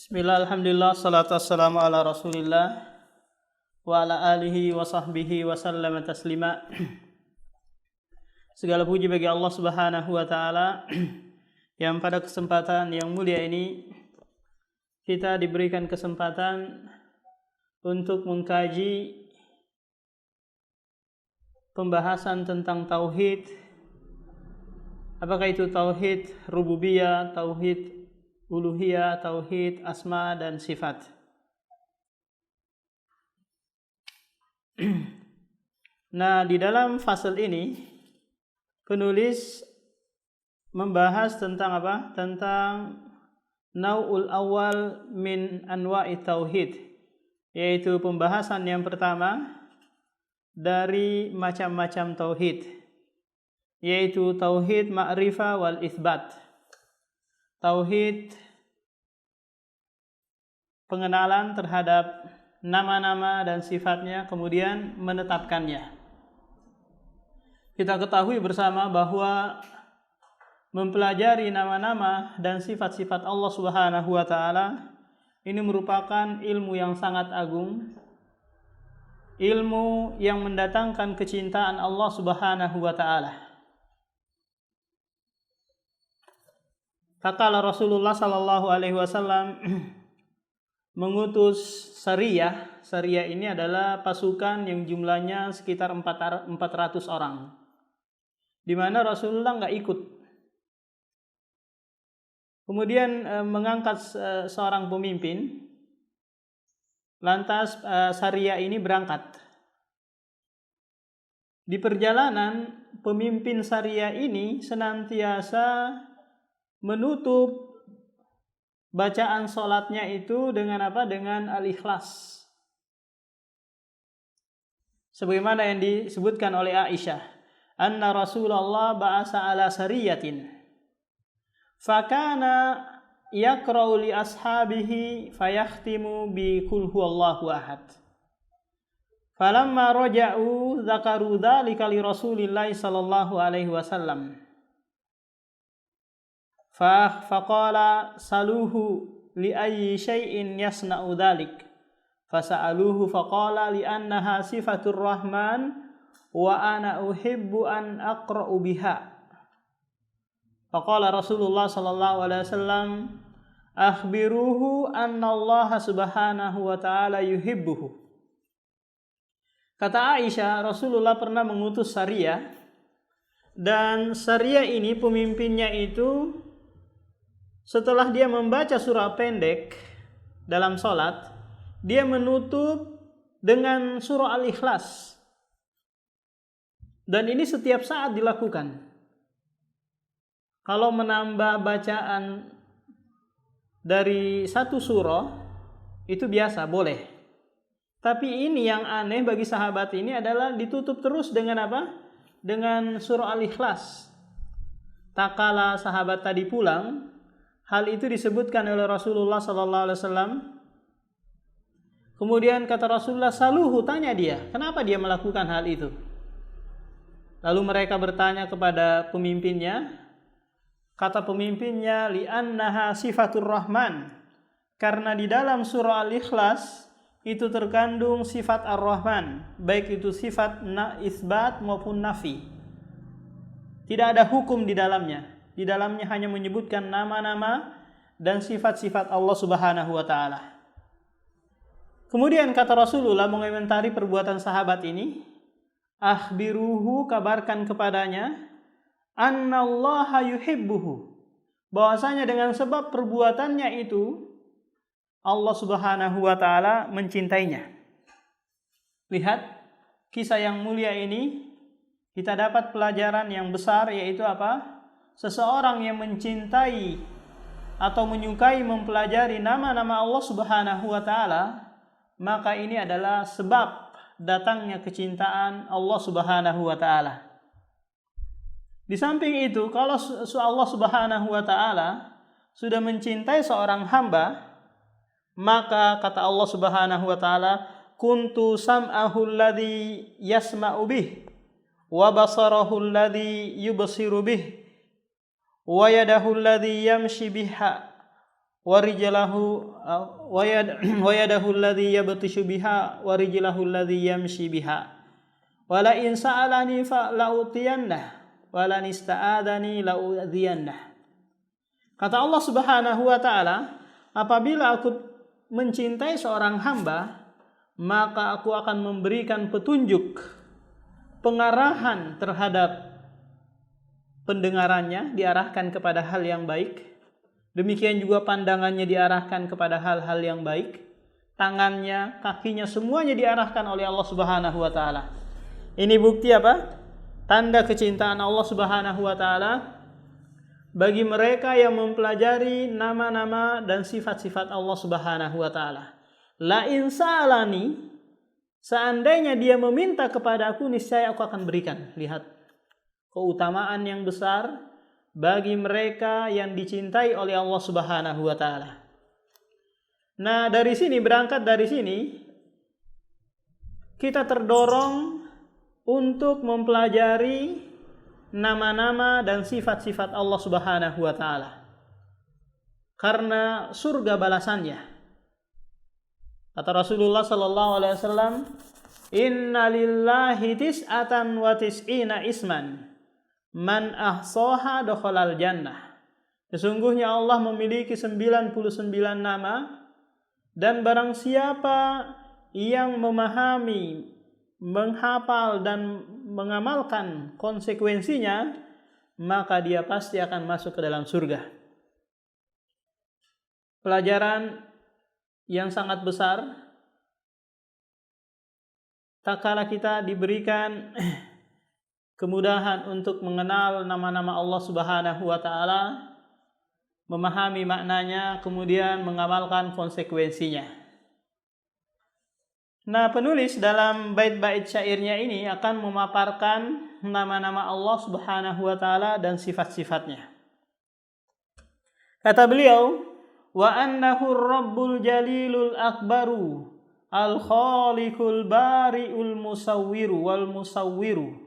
Bismillah, alhamdulillah, salatu wassalamu ala rasulillah wa ala alihi wa sahbihi wa sallama taslima. Segala puji bagi Allah subhanahu wa ta'ala yang pada kesempatan yang mulia ini kita diberikan kesempatan untuk mengkaji pembahasan tentang tauhid. Apakah itu tauhid rububiyah, tauhid uluhiyah, tauhid asma dan sifat. Nah, di dalam fasal ini penulis membahas tentang apa? Tentang nau'ul awal min anwa'i tauhid, yaitu pembahasan yang pertama dari macam-macam tauhid, yaitu tauhid ma'rifah wal itsbat. Tauhid pengenalan terhadap nama-nama dan sifatnya, kemudian menetapkannya. Kita ketahui bersama bahwa mempelajari nama-nama dan sifat-sifat Allah Subhanahu wa ta'ala ini merupakan ilmu yang sangat agung, ilmu yang mendatangkan kecintaan Allah Subhanahu wa ta'ala. Tatkala Rasulullah sallallahu alaihi wasallam mengutus Sariyah. Sariyah ini adalah pasukan yang jumlahnya sekitar 400 orang. Di mana Rasulullah enggak ikut. Kemudian mengangkat seorang pemimpin. Lantas Sariyah ini berangkat. Di perjalanan pemimpin Sariyah ini senantiasa menutup bacaan salatnya itu dengan apa? Dengan al-ikhlas. Sebagaimana yang disebutkan oleh Aisyah, anna Rasulullah ba'asa ala sariyatin fakana yaqra'u li ashabihi fayakhtimu bi qul huwallahu ahad. Falamma raja'u dzakaru dzalika li Rasulillah sallallahu alaihi wasallam. Faqala saluhu li ayyi syai'in yasna'u dzalik. Fasa'aluhu faqala li annaha sifatur rahman wa ana uhibbu an aqra'u biha. Faqala Rasulullah sallallahu alaihi wasallam akhbiruhu anna Allah subhanahu wa ta'ala yuhibbuhu. Kata Aisyah, Rasulullah pernah mengutus Sariyah, dan Sariyah ini pemimpinnya itu setelah dia membaca surah pendek dalam sholat, dia menutup dengan surah Al-Ikhlas. Dan ini setiap saat dilakukan. Kalau menambah bacaan dari satu surah, itu biasa, boleh. Tapi ini yang aneh bagi sahabat ini adalah ditutup terus dengan apa? Dengan surah Al-Ikhlas. Tatkala sahabat tadi pulang, hal itu disebutkan oleh Rasulullah sallallahu alaihi wasallam. Kemudian kata Rasulullah, saluhu, tanya dia, kenapa dia melakukan hal itu? Lalu mereka bertanya kepada pemimpinnya. Kata pemimpinnya, li'annaha sifatur rahman. Karena di dalam surah Al-Ikhlas itu terkandung sifat Ar-Rahman, baik itu sifat isbat maupun nafi. Tidak ada hukum di dalamnya. Di dalamnya hanya menyebutkan nama-nama dan sifat-sifat Allah Subhanahu wa ta'ala. Kemudian kata Rasulullah mengomentari perbuatan sahabat ini, akhbiruhu, kabarkan kepadanya, annallaha yuhibbuhu, bahwasanya dengan sebab perbuatannya itu Allah Subhanahu wa ta'ala mencintainya. Lihat kisah yang mulia ini, kita dapat pelajaran yang besar, yaitu apa? Seseorang yang mencintai atau menyukai mempelajari nama-nama Allah Subhanahu wa ta'ala, maka ini adalah sebab datangnya kecintaan Allah Subhanahu wa ta'ala. Di samping itu, kalau Allah Subhanahu wa ta'ala sudah mencintai seorang hamba, maka kata Allah Subhanahu wa ta'ala, kuntu sam'ahu alladhi yasma'u bih wa basarahu alladhi yubsiru bih wa yadahu alladhi yamshi biha wa rijlahu wa yadahu alladhi yabtishu biha wa rijlahu alladhi yamshi biha. Wa la in sa'alani fa la'utiyannah wa la nista'adani la'udhiyannah. Kata Allah Subhanahu wa taala, apabila aku mencintai seorang hamba, maka aku akan memberikan petunjuk, pengarahan terhadap pendengarannya, diarahkan kepada hal yang baik. Demikian juga pandangannya diarahkan kepada hal-hal yang baik. Tangannya, kakinya, semuanya diarahkan oleh Allah Subhanahu wa taala. Ini bukti apa? Tanda kecintaan Allah Subhanahu wa taala bagi mereka yang mempelajari nama-nama dan sifat-sifat Allah Subhanahu wa taala. La in sa'alani, seandainya dia meminta kepada aku, niscaya aku akan berikan. Lihat keutamaan yang besar bagi mereka yang dicintai oleh Allah Subhanahu wa taala. Nah, berangkat dari sini kita terdorong untuk mempelajari nama-nama dan sifat-sifat Allah Subhanahu wa taala. Karena surga balasannya. Kata Rasulullah sallallahu alaihi wasallam, "Inna lillahi tis'atan wa tis'ina isman. Man ahsaha dakhalal jannah." Sesungguhnya Allah memiliki 99 nama, dan barang siapa yang memahami, menghafal dan mengamalkan konsekuensinya, maka dia pasti akan masuk ke dalam surga. Pelajaran yang sangat besar tak kala kita diberikan kemudahan untuk mengenal nama-nama Allah Subhanahu wa taala, memahami maknanya, kemudian mengamalkan konsekuensinya. Nah, penulis dalam bait-bait syairnya ini akan memaparkan nama-nama Allah Subhanahu wa taala dan sifat-sifatnya. Kata beliau, wa annahu rabbul jalilul akbaru al-khaliqul bari'ul musawwiru wal musawwiru.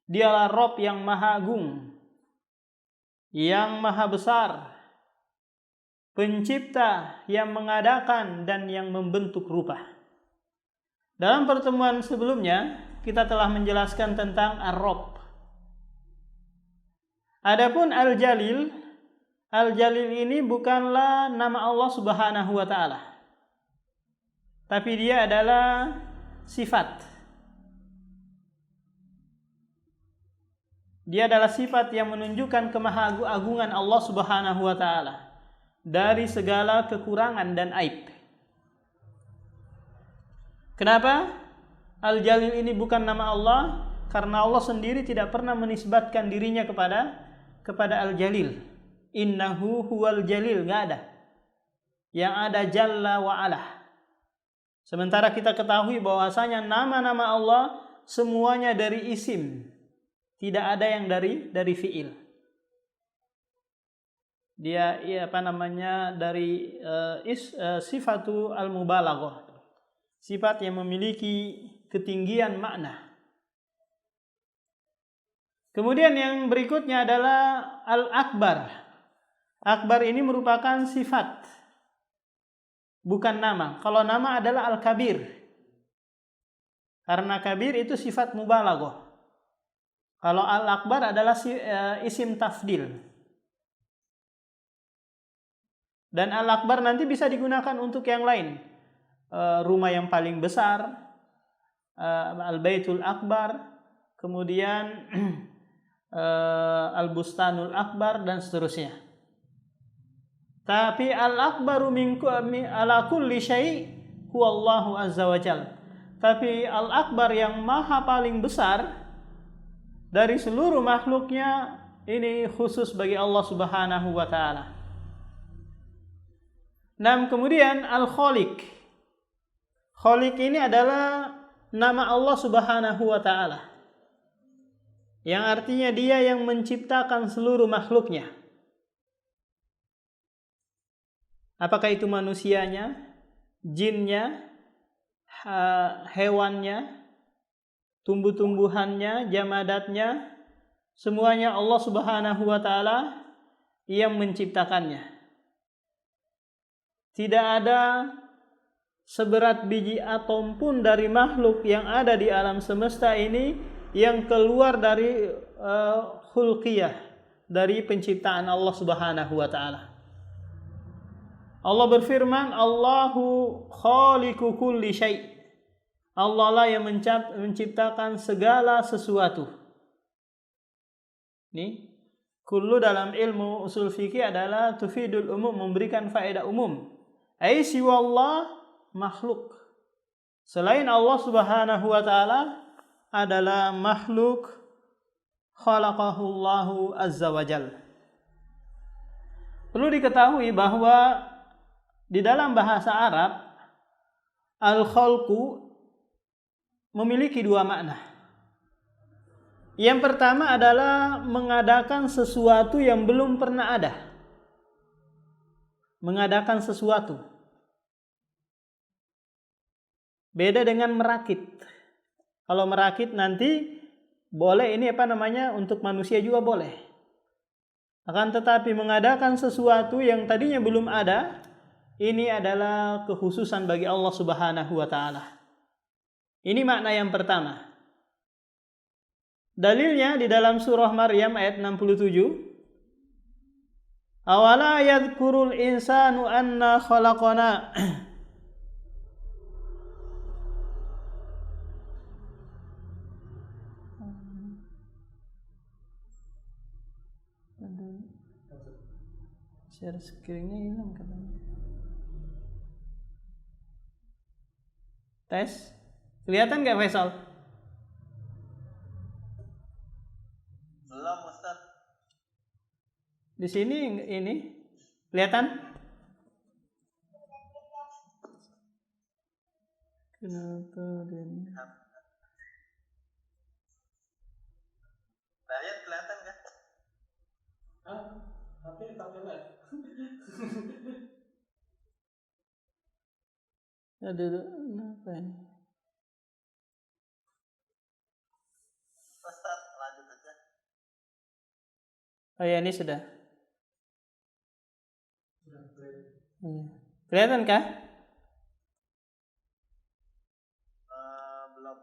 Dialah Rabb yang maha agung, yang maha besar, pencipta, yang mengadakan dan yang membentuk rupa. Dalam pertemuan sebelumnya kita telah menjelaskan tentang Ar-Rabb. Adapun Al-Jalil, Al-Jalil ini bukanlah nama Allah Subhanahu wa taala, tapi dia adalah sifat. Dia adalah sifat yang menunjukkan kemahagungan Allah Subhanahu wa taala dari segala kekurangan dan aib. Kenapa? Al-Jalil ini bukan nama Allah, karena Allah sendiri tidak pernah menisbatkan dirinya kepada Al-Jalil. Innahu huwal jalil, enggak ada. Yang ada Jalla wa Ala. Sementara kita ketahui bahwasanya nama-nama Allah semuanya dari isim. Tidak ada yang dari fiil. Dia dari sifatu al-mubalaghah. Sifat yang memiliki ketinggian makna. Kemudian yang berikutnya adalah al-akbar. Akbar ini merupakan sifat, bukan nama. Kalau nama adalah al-kabir. Karena kabir itu sifat mubalaghah. Kalau al-akbar adalah isim tafdil. Dan al-akbar nanti bisa digunakan untuk yang lain. Rumah yang paling besar, al-baitul akbar, kemudian al-bustanul akbar, dan seterusnya. Tapi al-akbaru ala kulli syai' huwallahu azza wa jalla. Tapi al-akbar yang maha paling besar dari seluruh makhluknya, ini khusus bagi Allah Subhanahu wa taala. Nah, kemudian al-Khaliq. Khaliq ini adalah nama Allah Subhanahu wa taala, yang artinya dia yang menciptakan seluruh makhluknya. Apakah itu manusianya, jinnya, hewannya, tumbuh-tumbuhannya, jamadatnya, semuanya Allah Subhanahu wa taala yang menciptakannya. tidak ada seberat biji atom pun dari makhluk yang ada di alam semesta ini yang keluar dari khulqiyah, dari penciptaan Allah Subhanahu wa taala. Allah berfirman, Allahu khaliqu kulli syai'. Allah lah yang menciptakan segala sesuatu. Ini kullu dalam ilmu usul fikih adalah tufidul umum, memberikan faedah umum. Ai siwallah makhluk. Selain Allah Subhanahu wa taala adalah makhluk khalaqahullahu azza wajal. Perlu diketahui bahwa di dalam bahasa Arab al-khalqu memiliki dua makna. Yang pertama adalah mengadakan sesuatu yang belum pernah ada. Mengadakan sesuatu. Beda dengan merakit. Kalau merakit nanti boleh ini untuk manusia juga boleh. Akan tetapi mengadakan sesuatu yang tadinya belum ada, ini adalah kekhususan bagi Allah Subhanahu wa taala. Ini makna yang pertama. Dalilnya di dalam surah Maryam ayat 67. Awala yadhkurul insanu anna khalaqana. Share screen-nya hilang katanya. Tes. Kelihatan nggak Faisal? Belum Ustaz. Di sini ini kelihatan? Kenapa dan Layar kelihatan kan? Tapi pakai live. Aduh, kenapa ini? Ustaz, lanjut aja. Oh ya, ini sudah. Kelihatan kah? Belum.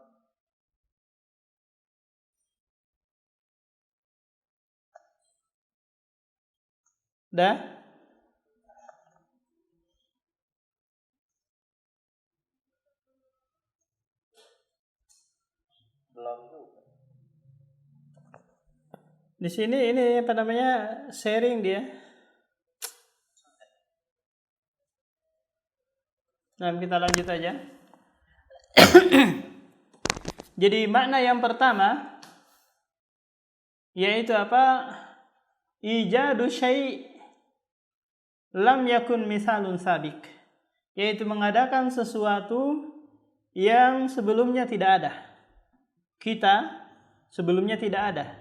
Udah? Belum juga. Di sini ini sharing dia. Nah, kita lanjut aja. Jadi makna yang pertama yaitu apa? Ijadu syai' lam yakun misalun sabik, yaitu mengadakan sesuatu yang sebelumnya tidak ada. Kita sebelumnya tidak ada.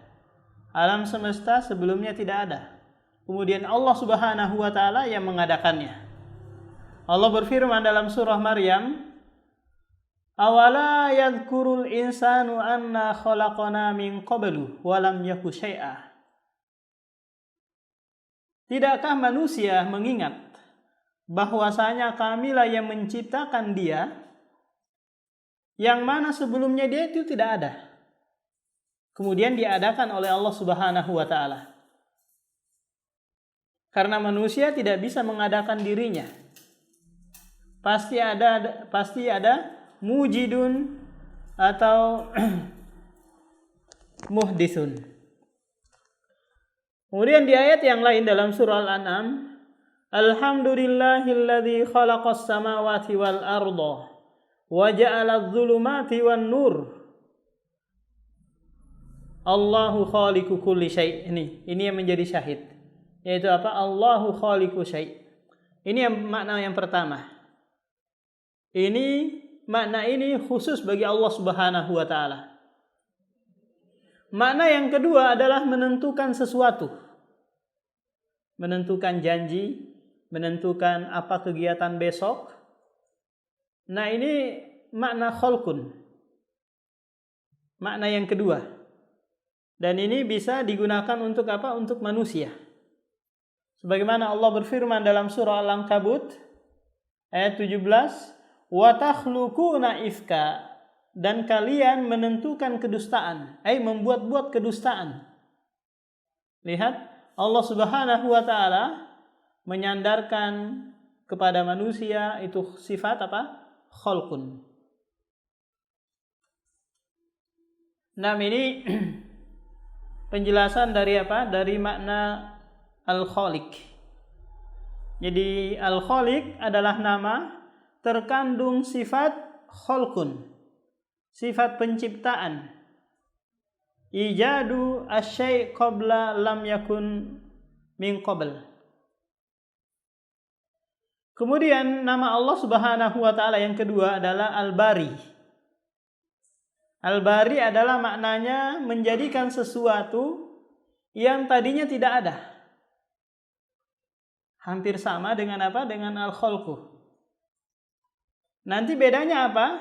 Alam semesta sebelumnya tidak ada. Kemudian Allah Subhanahu wa taala yang mengadakannya. Allah berfirman dalam surah Maryam, Awala yadhkurul insanu anna khalaqana min qablu wa lam yaku syai'a. Tidakkah manusia mengingat bahwasanya kamilah yang menciptakan dia, yang mana sebelumnya dia itu tidak ada. Kemudian diadakan oleh Allah Subhanahu wa taala. Karena manusia tidak bisa mengadakan dirinya. Pasti ada mujidun atau muhdisun. Kemudian di ayat yang lain dalam surah Al-An'am, Alhamdulillahilladzi khalaqas samawati wal arda wa ja'ala adh-dhulumati wan nur. Allahu khaliqu kulli syai'. Ini yang menjadi syahid. Yaitu apa? Allahu khaliqu syai'. Ini yang makna yang pertama. Makna ini khusus bagi Allah Subhanahu wa taala. Makna yang kedua adalah menentukan sesuatu. Menentukan janji, menentukan apa kegiatan besok. Nah, ini makna khalqun. Makna yang kedua. Dan ini bisa digunakan untuk apa? Untuk manusia. Sebagaimana Allah berfirman dalam surah Al-Ankabut, Ayat 17, wa takhluquna ifka, dan kalian menentukan kedustaan, membuat-buat kedustaan. Lihat, Allah Subhanahu wa taala menyandarkan kepada manusia itu sifat apa? Khalqun. Nah, ini penjelasan dari apa? Dari makna al-khaliq. Jadi al-khaliq adalah nama terkandung sifat khalqun, sifat penciptaan. Ijadu asy-syai' qabla lam yakun min qabl. Kemudian nama Allah Subhanahu wa taala yang kedua adalah Al-Bari. Al-Bari adalah maknanya menjadikan sesuatu yang tadinya tidak ada. Hampir sama dengan apa? Dengan al-khalqu. Nanti bedanya apa?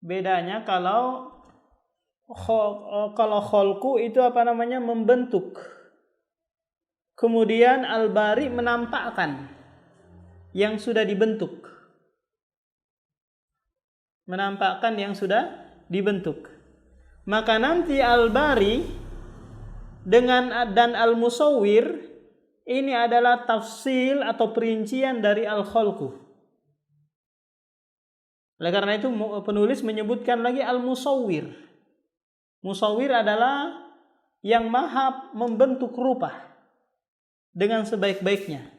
Bedanya kalau khalqu itu apa namanya? Membentuk. Kemudian al-bari menampakkan yang sudah dibentuk. Menampakkan yang sudah dibentuk. Maka nanti al-bari dan al-musawwir ini adalah tafsil atau perincian dari al-khalqu. Oleh karena itu penulis menyebutkan lagi al-musawwir. Musawwir adalah yang maha membentuk rupa dengan sebaik-baiknya.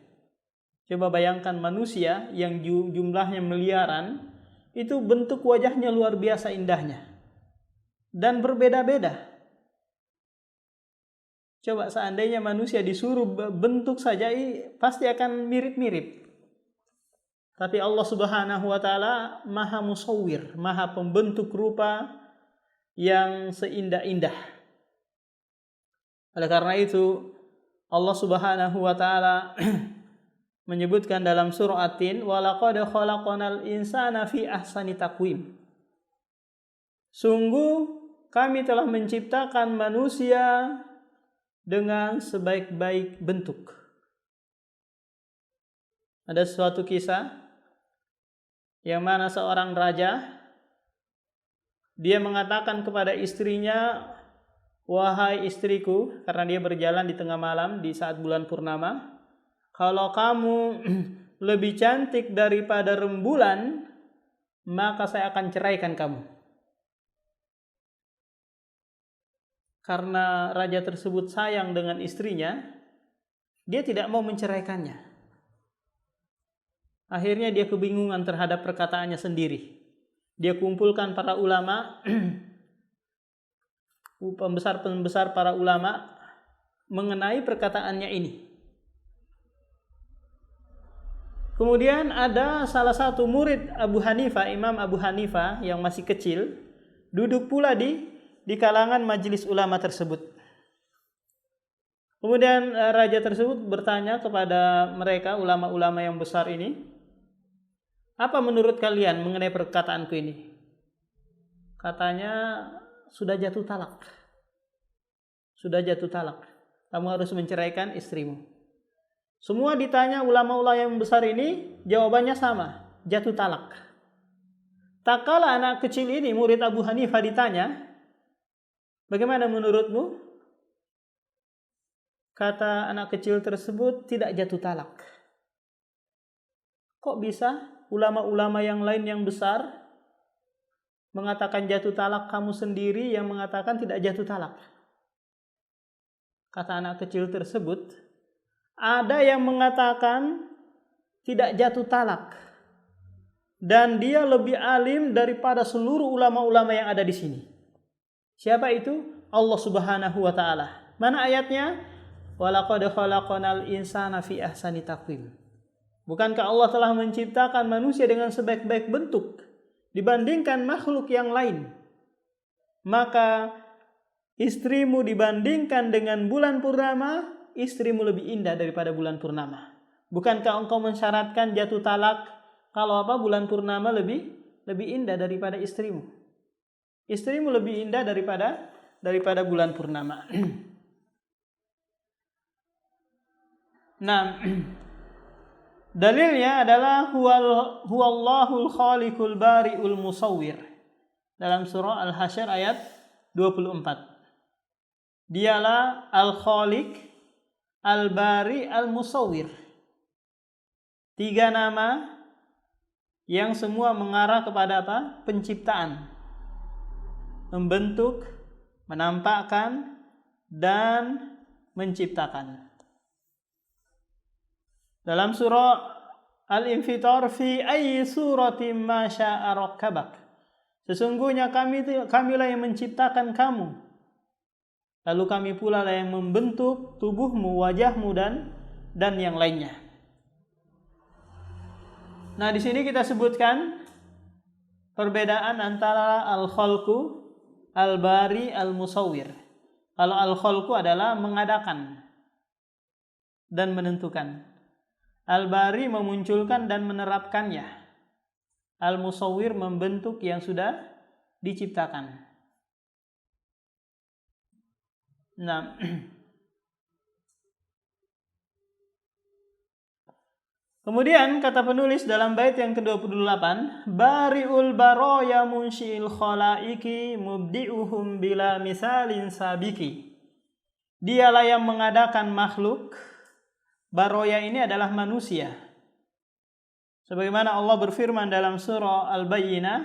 Coba bayangkan manusia yang jumlahnya miliaran, itu bentuk wajahnya luar biasa indahnya dan berbeda-beda. Coba seandainya manusia disuruh bentuk saja, pasti akan mirip-mirip. Tapi Allah Subhanahu wa taala Maha Musawwir, Maha pembentuk rupa yang seindah-indah. Oleh karena itu Allah Subhanahu wa taala menyebutkan dalam surah At-Tin, wa laqad khalaqnal insana fi ahsani taqwim. Sungguh kami telah menciptakan manusia dengan sebaik-baik bentuk. Ada suatu kisah yang mana seorang raja, dia mengatakan kepada istrinya, wahai istriku, karena dia berjalan di tengah malam di saat bulan purnama, kalau kamu lebih cantik daripada rembulan, maka saya akan ceraikan kamu. Karena raja tersebut sayang dengan istrinya, dia tidak mau menceraikannya. Akhirnya dia kebingungan terhadap perkataannya sendiri. Dia kumpulkan para ulama, pembesar-pembesar para ulama mengenai perkataannya ini. Kemudian ada salah satu murid Abu Hanifah, Imam Abu Hanifah yang masih kecil, duduk pula di kalangan majelis ulama tersebut. Kemudian raja tersebut bertanya kepada mereka, ulama-ulama yang besar ini, apa menurut kalian mengenai perkataanku ini? Katanya, sudah jatuh talak. Sudah jatuh talak. Kamu harus menceraikan istrimu. Semua ditanya ulama-ulama yang besar ini, jawabannya sama, jatuh talak. Tak kala anak kecil ini, murid Abu Hanifah, ditanya, bagaimana menurutmu? Kata anak kecil tersebut, tidak jatuh talak. Kok bisa ulama-ulama yang lain yang besar mengatakan jatuh talak, kamu sendiri yang mengatakan tidak jatuh talak? Kata anak kecil tersebut, ada yang mengatakan tidak jatuh talak, dan dia lebih alim daripada seluruh ulama-ulama yang ada di sini. Siapa itu? Allah Subhanahu wa taala. Mana ayatnya? Walaqad khalaqnal insana fi ahsani taqwim. Bukankah Allah telah menciptakan manusia dengan sebaik-baik bentuk dibandingkan makhluk yang lain? Maka istrimu dibandingkan dengan bulan purnama, istrimu lebih indah daripada bulan purnama. Bukankah engkau mensyaratkan jatuh talak kalau bulan purnama lebih indah daripada istrimu? Istrimu lebih indah daripada bulan purnama. Nah, Dalilnya adalah huwallahul khaliqul bari'ul musawwir. Dalam surah Al-Hasyr ayat 24. Dialah Al-Khaliq, Al-Bari, Al-Musawwir. 3 nama yang semua mengarah kepada apa? Penciptaan. Membentuk, menampakkan, dan menciptakan. Dalam surah Al-Infitar, fi ayyi suratin ma syaa rakkabak. Sesungguhnya kamilah yang menciptakan kamu. Lalu kami pula lah yang membentuk tubuhmu, wajahmu, dan yang lainnya. Nah, di sini kita sebutkan perbedaan antara al-khalqu, al-bari, al-musawwir. Kalau al-khalqu adalah mengadakan dan menentukan. Al-bari memunculkan dan menerapkannya. Al-musawwir membentuk yang sudah diciptakan. Nah, kemudian kata penulis dalam bait yang ke-28, bari'ul baraya munsyi'il khalaiki mubdi'uhum bila misalin sabiki. Dialah yang mengadakan makhluk. Baroya ini adalah manusia. Sebagaimana Allah berfirman dalam surah Al-Bayyinah,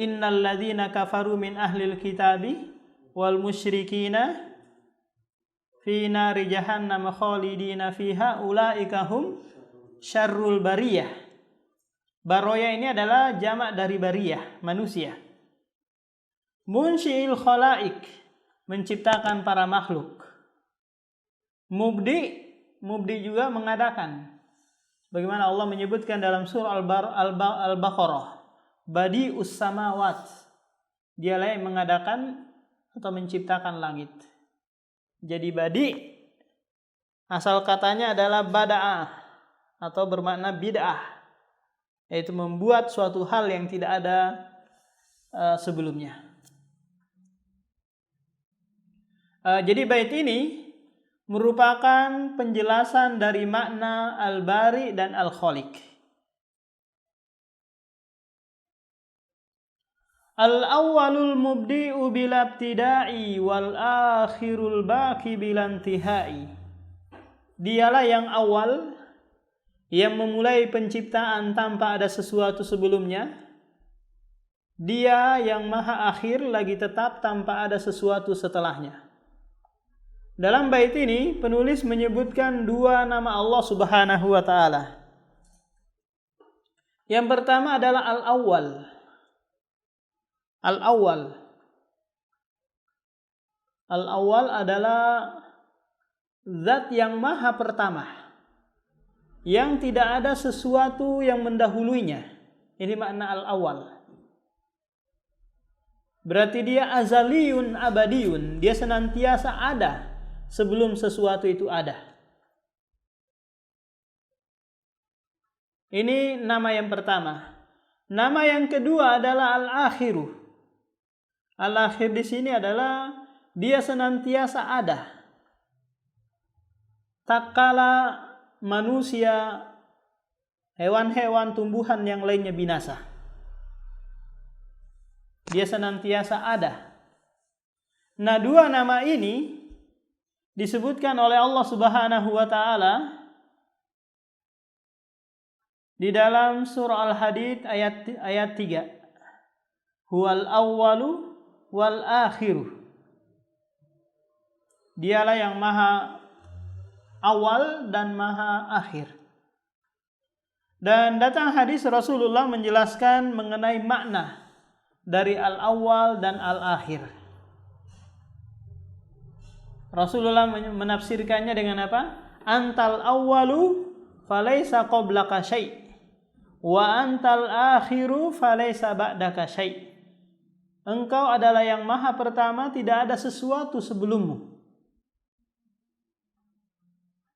innal ladzina kafaru min ahlil kitabi wal musyrikina fi nari jahannam khalidina fiha ulaika hum syarrul bariyah. Baroya ini adalah jamak dari bariyah, manusia. Munsyi'il khalaik, menciptakan para makhluk. Mubdi juga mengadakan. Bagaimana Allah menyebutkan dalam surah Al-Baqarah, badi'us samawat. Dialah yang mengadakan atau menciptakan langit. Jadi badi asal katanya adalah bada'ah atau bermakna bid'ah, yaitu membuat suatu hal yang tidak ada sebelumnya. Jadi bait ini merupakan penjelasan dari makna al-bari dan al-khaliq. Al-awwalul mubdi'u bila ibtida'i wal akhirul baqi bila intihai. Dialah yang awal, yang memulai penciptaan tanpa ada sesuatu sebelumnya. Dia yang maha akhir lagi tetap tanpa ada sesuatu setelahnya. Dalam bait ini penulis menyebutkan 2 nama Allah Subhanahu wa taala. Yang pertama adalah al-awwal. Al-awwal. Al-awwal adalah zat yang maha pertama, yang tidak ada sesuatu yang mendahuluinya. Ini makna al-awwal. Berarti dia azaliyun abadiyun, dia senantiasa ada sebelum sesuatu itu ada. Ini nama yang pertama. Nama yang kedua adalah al-akhiru. Al-akhir di sini adalah dia senantiasa ada. Tak kala manusia, hewan-hewan, tumbuhan yang lainnya binasa, dia senantiasa ada. Nah, 2 nama ini disebutkan oleh Allah Subhanahu wa taala di dalam surah Al-Hadid ayat 3. Huwal awwalu wal akhiru. Dialah yang maha awal dan maha akhir. Dan datang hadis Rasulullah menjelaskan mengenai makna dari al-awwal dan al-akhir. Rasulullah menafsirkannya dengan apa? Antal awwalu falaysa qablaka syai' wa antal akhiru falaysa ba'daka syai'. Engkau adalah yang maha pertama, tidak ada sesuatu sebelummu.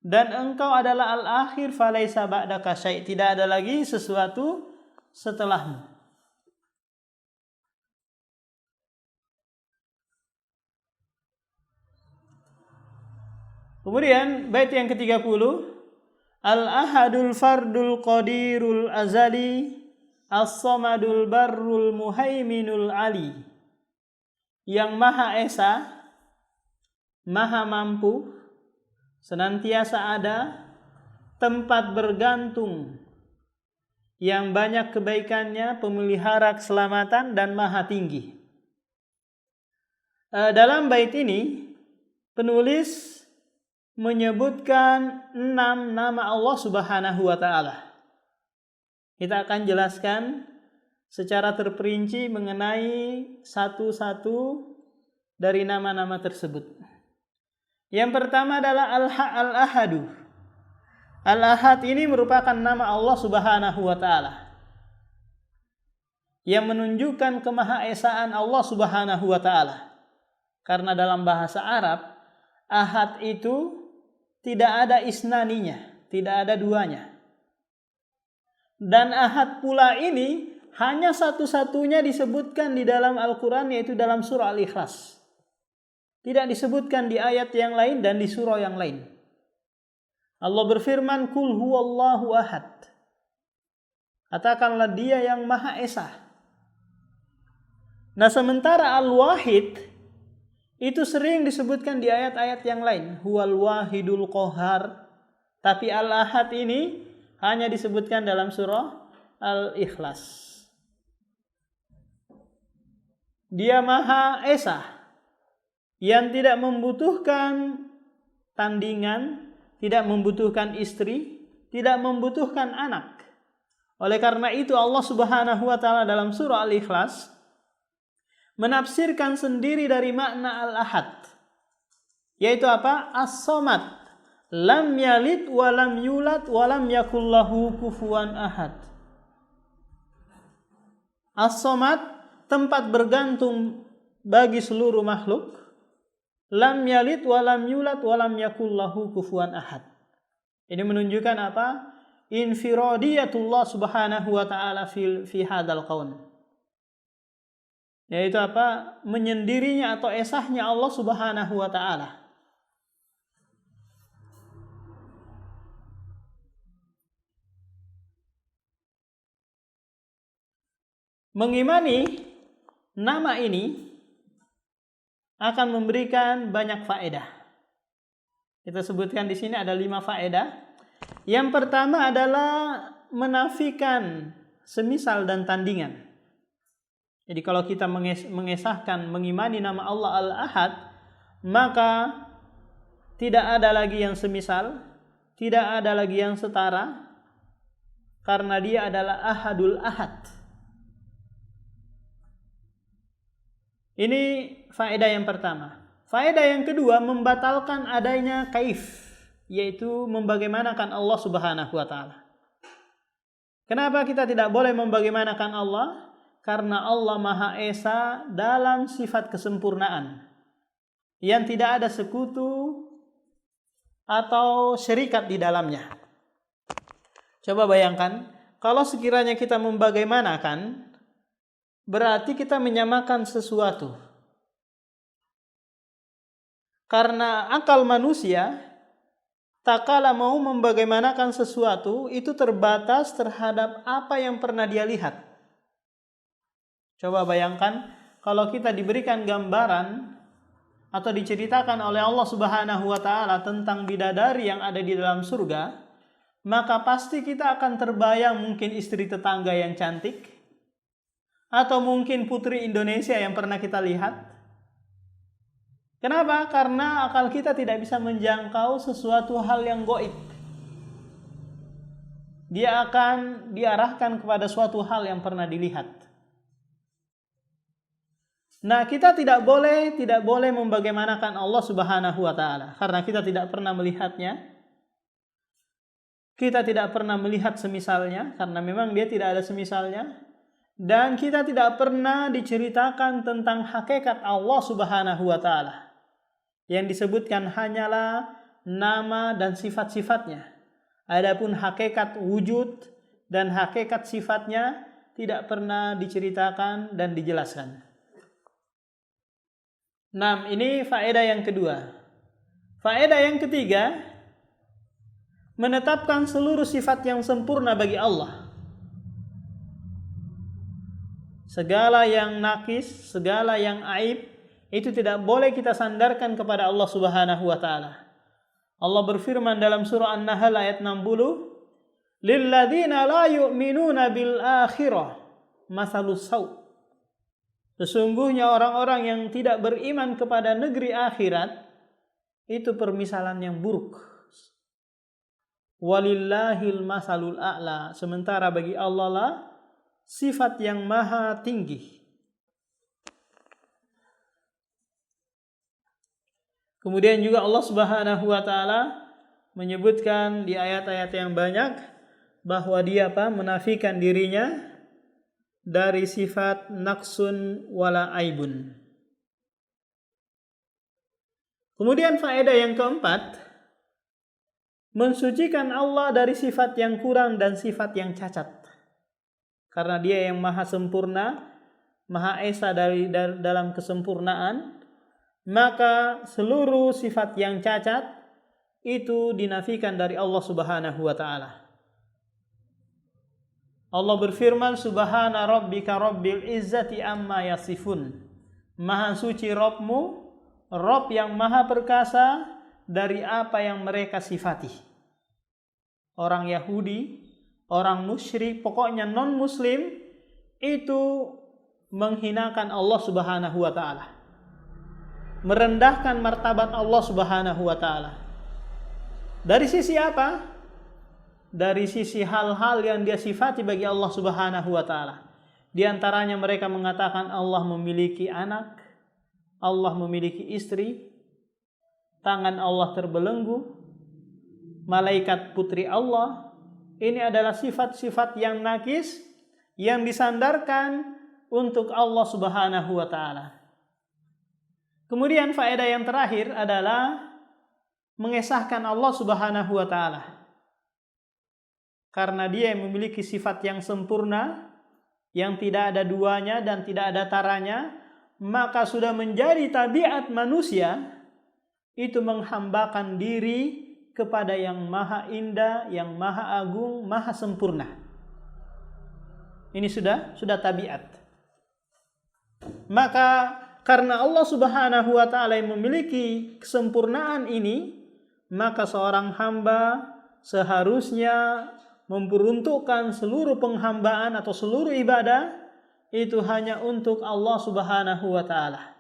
Dan engkau adalah al-akhir falaysa ba'daka syai', tidak ada lagi sesuatu setelahmu. Kemudian bait yang ke-30, Al-Ahadul Fardul Qadirul Azali As-Samadul Barrul Muhaiminul Ali. Yang Maha Esa, Maha Mampu, senantiasa ada, tempat bergantung, yang banyak kebaikannya, pemelihara keselamatan dan maha tinggi. Dalam bait ini penulis menyebutkan 6 nama Allah Subhanahu wa taala. Kita akan jelaskan secara terperinci mengenai satu-satu dari nama-nama tersebut. Yang pertama adalah Al-Ahadu. Al-Ahad ini merupakan nama Allah Subhanahu wa taala yang menunjukkan kemahaesaan Allah Subhanahu wa taala. Karena dalam bahasa Arab, ahad itu tidak ada isnaninya, tidak ada duanya. Dan ahad pula ini hanya satu-satunya disebutkan di dalam Al-Quran, yaitu dalam surah Al-Ikhlas. Tidak disebutkan di ayat yang lain dan di surah yang lain. Allah berfirman, Qul huwallahu ahad. Katakanlah dia yang Maha Esa. Nah, sementara Al-Wahid itu sering disebutkan di ayat-ayat yang lain. Huwal wahidul qahar. Tapi Al-Ahad ini hanya disebutkan dalam surah Al-Ikhlas. Dia Maha Esa, yang tidak membutuhkan tandingan, tidak membutuhkan istri, tidak membutuhkan anak. Oleh karena itu Allah Subhanahu wa taala dalam surah Al-Ikhlas menafsirkan sendiri dari makna Al-Ahad, yaitu apa? As-Samad, lam yalid wa lam yulad wa lam yakul lahu kufuwan ahad. As-Samad, tempat bergantung bagi seluruh makhluk. Lam yalid wa lam yulad wa lam yakul lahu kufuwan ahad. Ini menunjukkan apa? Infiradiyatullah Subhanahu wa taala fi hadzal qaun. Yaitu apa? Menyendirinya atau esahnya Allah Subhanahu wa taala. Mengimani nama ini akan memberikan banyak faedah. Kita sebutkan di sini ada 5 faedah. Yang pertama adalah menafikan semisal dan tandingan. Jadi kalau kita mengesahkan, mengimani nama Allah Al-Ahad, maka tidak ada lagi yang semisal, tidak ada lagi yang setara, karena dia adalah Ahadul Ahad. Ini faedah yang pertama. Faedah yang kedua, membatalkan adanya kaif, yaitu membagaimanakan Allah Subhanahu wa taala. Kenapa kita tidak boleh membagaimanakan Allah? Karena Allah Maha Esa dalam sifat kesempurnaan, yang tidak ada sekutu atau syarikat di dalamnya. Coba bayangkan, kalau sekiranya kita membagaimanakan, berarti kita menyamakan sesuatu. Karena akal manusia, tak kala mau membagaimanakan sesuatu, itu terbatas terhadap apa yang pernah dia lihat. Coba bayangkan, kalau kita diberikan gambaran atau diceritakan oleh Allah Subhanahu wa taala tentang bidadari yang ada di dalam surga, maka pasti kita akan terbayang mungkin istri tetangga yang cantik, atau mungkin putri Indonesia yang pernah kita lihat. Kenapa? Karena akal kita tidak bisa menjangkau sesuatu hal yang gaib. Dia akan diarahkan kepada suatu hal yang pernah dilihat. Nah, kita tidak boleh membagaimanakan Allah Subhanahu wa taala karena kita tidak pernah melihatnya. Kita tidak pernah melihat semisalnya karena memang dia tidak ada semisalnya. Dan kita tidak pernah diceritakan tentang hakikat Allah Subhanahu wa taala. Yang disebutkan hanyalah nama dan sifat-sifatnya. Adapun hakikat wujud dan hakikat sifatnya tidak pernah diceritakan dan dijelaskan. Nah, ini faedah yang kedua. Faedah yang ketiga, menetapkan seluruh sifat yang sempurna bagi Allah. Segala yang nakis, segala yang aib, itu tidak boleh kita sandarkan kepada Allah Subhanahu wa taala. Allah berfirman dalam surah An-Nahl ayat 60, "Lilladzina la yu'minuna bil akhirah masalus saw." Sesungguhnya orang-orang yang tidak beriman kepada negeri akhirat itu permisalan yang buruk. Walillahil masalul a'la. Sementara bagi Allah lah sifat yang maha tinggi. Kemudian juga Allah Subhanahu wa taala menyebutkan di ayat-ayat yang banyak bahwa Dia menafikan dirinya dari sifat naqsun wala aibun. Kemudian faedah yang keempat, mensucikan Allah dari sifat yang kurang dan sifat yang cacat. Karena Dia yang maha sempurna, maha esa dalam kesempurnaan, maka seluruh sifat yang cacat itu dinafikan dari Allah Subhanahu wa taala. Allah berfirman, "Subhana rabbika rabbil izzati amma yasifun." Maha suci Rabbmu, Rabb yang maha perkasa dari apa yang mereka sifati. Orang Yahudi, orang musyrik, pokoknya non-muslim itu menghinakan Allah Subhanahu wa taala. Merendahkan martabat Allah Subhanahu wa taala. Dari sisi apa? Dari sisi hal-hal yang Dia sifati bagi Allah Subhanahu wa taala. Di antaranya mereka mengatakan Allah memiliki anak, Allah memiliki istri, tangan Allah terbelenggu, malaikat putri Allah. Ini adalah sifat-sifat yang nakis yang disandarkan untuk Allah Subhanahu wa taala. Kemudian faedah yang terakhir adalah mengesahkan Allah Subhanahu wa taala. Karena Dia yang memiliki sifat yang sempurna, yang tidak ada duanya dan tidak ada taranya, maka sudah menjadi tabiat manusia itu menghambakan diri kepada yang maha indah, yang maha agung, maha sempurna. Ini sudah tabiat. Maka karena Allah Subhanahu wa taala yang memiliki kesempurnaan ini, maka seorang hamba seharusnya memperuntukkan seluruh penghambaan atau seluruh ibadah itu hanya untuk Allah Subhanahu wa taala.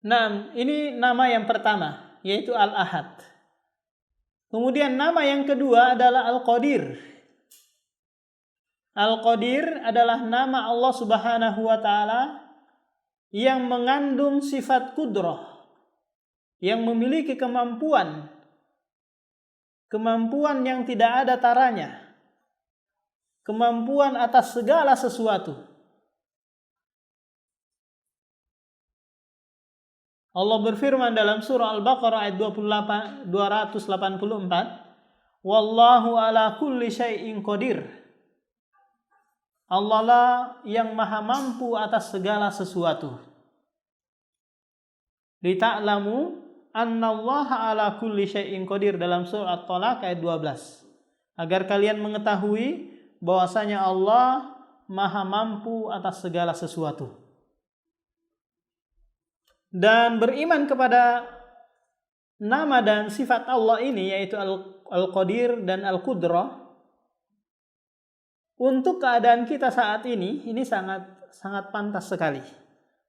Nah, ini nama yang pertama, yaitu Al-Ahad. Kemudian nama yang kedua adalah Al-Qadir. Al-Qadir adalah nama Allah Subhanahu wa taala yang mengandung sifat kudrah, yang memiliki kemampuan yang tidak ada taranya, kemampuan atas segala sesuatu. Allah berfirman dalam surah Al-Baqarah ayat 284, "Wallahu ala kulli syai'in qadir." Allah lah yang maha mampu atas segala sesuatu. Lita'lamu annallaha ala kulli syai'in qadir dalam surah At-Talaq ayat 12. Agar kalian mengetahui bahwasanya Allah maha mampu atas segala sesuatu. Dan beriman kepada nama dan sifat Allah ini, yaitu Al-Qadir dan Al-Qudrah, untuk keadaan kita saat ini sangat pantas sekali.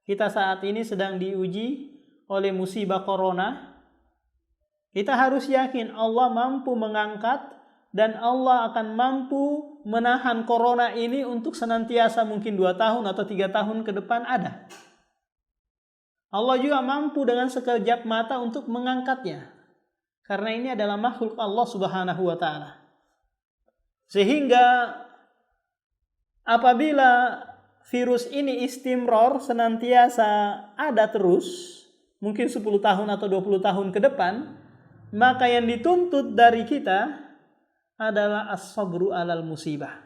Kita saat ini sedang diuji oleh musibah corona. Kita harus yakin Allah mampu mengangkat dan Allah akan mampu menahan corona ini untuk senantiasa mungkin 2 tahun atau 3 tahun ke depan ada. Allah juga mampu dengan sekejap mata untuk mengangkatnya. Karena ini adalah makhluk Allah Subhanahu wa taala. Sehingga apabila virus ini istimror senantiasa ada terus, mungkin 10 tahun atau 20 tahun ke depan, maka yang dituntut dari kita adalah as-sabru alal musibah,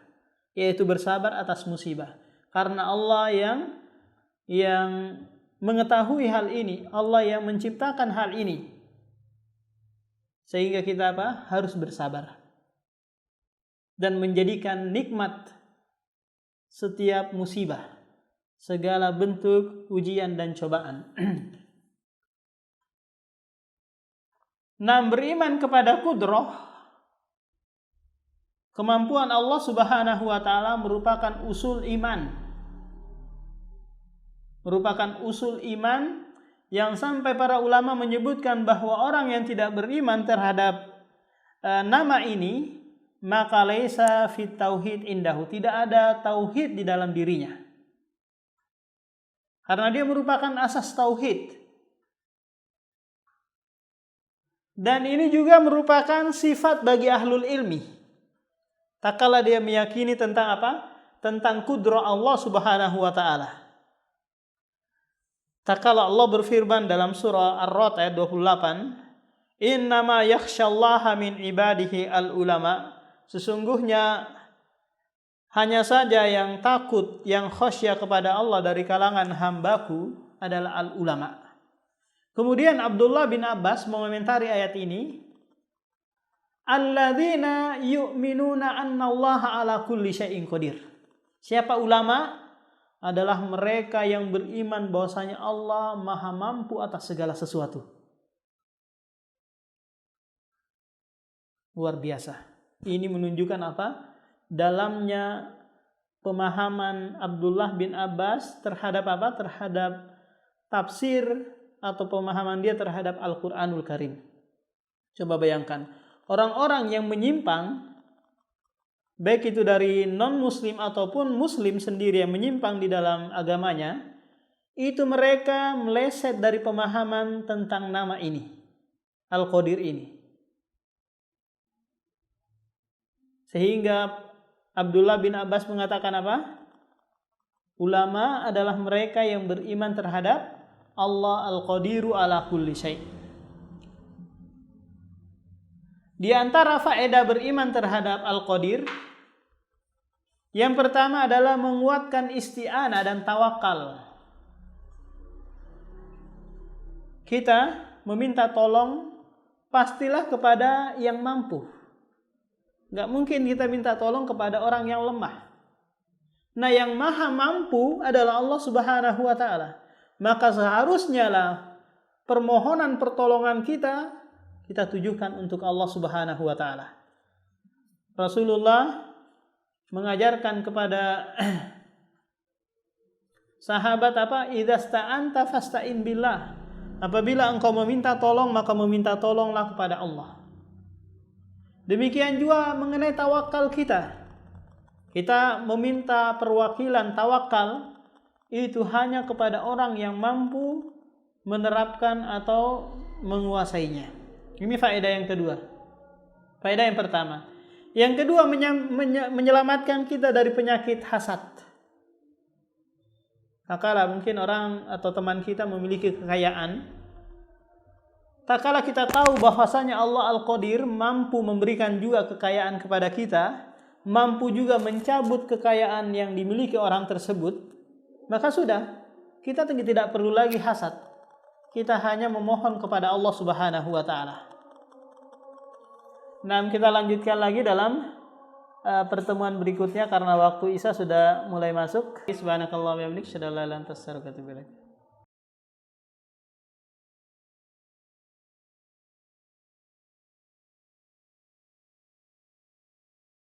yaitu bersabar atas musibah. Karena Allah yang mengetahui hal ini, Allah yang menciptakan hal ini. Sehingga kita harus bersabar dan menjadikan nikmat setiap musibah, segala bentuk ujian dan cobaan. Nah, beriman kepada kudrah, kemampuan Allah Subhanahu wa taala merupakan usul iman. Merupakan usul iman yang sampai para ulama menyebutkan bahwa orang yang tidak beriman terhadap nama ini, maka laisa fit tauhid indahu, tidak ada tauhid di dalam dirinya. Karena dia merupakan asas tauhid. Dan ini juga merupakan sifat bagi ahlul ilmi. Tak kala dia meyakini tentang apa? Tentang kudrah Allah Subhanahu wa taala. Tak kala Allah berfirman dalam surah Ar-Ra'd ayat 28, "Innama yakhsyallaha min ibadihi al-ulama." Sesungguhnya hanya saja yang takut, yang khasyah kepada Allah dari kalangan hambaku adalah al-ulama. Kemudian Abdullah bin Abbas mengomentari ayat ini, alladzina yu'minuna annallaha ala kulli syai'in qadir. Siapa ulama? Adalah mereka yang beriman bahwasanya Allah Maha mampu atas segala sesuatu. Luar biasa. Ini menunjukkan apa? Dalamnya pemahaman Abdullah bin Abbas terhadap apa? Terhadap tafsir atau pemahaman dia terhadap Al-Quranul Karim. Coba bayangkan, orang-orang yang menyimpang, baik itu dari non-muslim ataupun muslim sendiri yang menyimpang di dalam agamanya, itu mereka meleset dari pemahaman tentang nama ini, Al-Qadir ini. Sehingga Abdullah bin Abbas mengatakan apa? Ulama adalah mereka yang beriman terhadap Allah Al-Qadiru ala kulli syai'. Di antara faedah beriman terhadap Al-Qadir, yang pertama adalah menguatkan isti'anah dan tawakal. Kita meminta tolong pastilah kepada yang mampu. Gak mungkin kita minta tolong kepada orang yang lemah. Nah, yang maha mampu adalah Allah Subhanahu wa ta'ala. Maka seharusnya lah permohonan pertolongan kita tujukan untuk Allah Subhanahu wa taala. Rasulullah mengajarkan kepada sahabat apa? Idza sta'anta fasta'in billah. Apabila engkau meminta tolong, maka meminta tolonglah kepada Allah. Demikian juga mengenai tawakal kita. Kita meminta perwakilan tawakal itu hanya kepada orang yang mampu menerapkan atau menguasainya. Ini faedah yang kedua. Faedah yang pertama. Yang kedua, menyelamatkan kita dari penyakit hasad. Tak kala mungkin orang atau teman kita memiliki kekayaan, tak kala kita tahu bahwasanya Allah Al-Qadir mampu memberikan juga kekayaan kepada kita, mampu juga mencabut kekayaan yang dimiliki orang tersebut, maka sudah, kita tidak perlu lagi hasad. Kita hanya memohon kepada Allah Subhanahu wa taala. Nah, kita lanjutkan lagi dalam pertemuan berikutnya karena waktu Isya sudah mulai masuk. Subhanakallahumma wa bihamdika asyhadu an la ilaha illa anta astaghfiruka wa atubu ilaik.